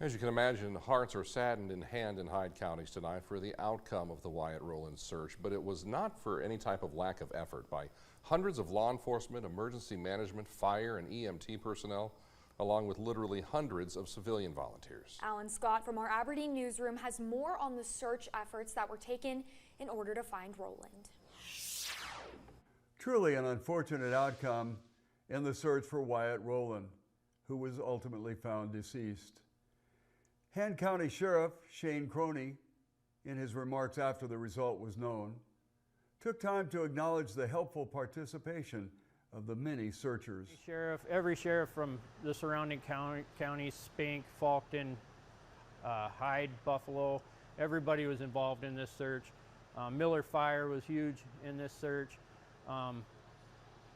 As you can imagine, hearts are saddened in Hand and Hyde counties tonight for the outcome of the Wyatt Rowland search, but it was not for any type of lack of effort by hundreds of law enforcement, emergency management, fire, and EMT personnel, along with literally hundreds of civilian volunteers. Alan Scott from our Aberdeen newsroom has more on the search efforts that were taken in order to find Rowland. Truly an unfortunate outcome in the search for Wyatt Rowland, who was ultimately found deceased. Hand County Sheriff Shane Croney, in his remarks after the result was known, took time to acknowledge the helpful participation of the many searchers. Every sheriff from the surrounding counties, Spink, Faulkton, Hyde, Buffalo, everybody was involved in this search. Miller Fire was huge in this search.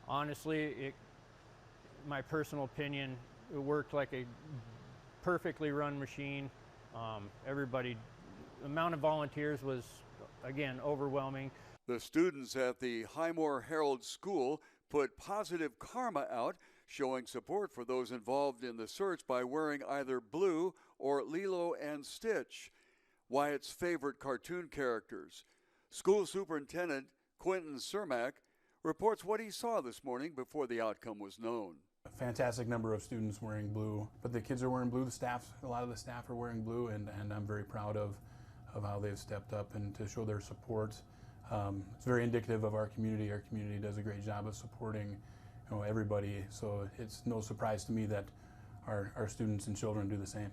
Honestly, my personal opinion, it worked like a perfectly run machine. The amount of volunteers was, again, overwhelming. The students at the Highmore Herald School put positive karma out, showing support for those involved in the search by wearing either blue or Lilo and Stitch, Wyatt's favorite cartoon characters. School Superintendent Quentin Cermak reports what he saw this morning before the outcome was known. A fantastic number of students wearing blue, but the kids are wearing blue, a lot of the staff are wearing blue, and I'm very proud of how they've stepped up and to show their support. It's very indicative of our community. Our community does a great job of supporting everybody, so it's no surprise to me that our students and children do the same.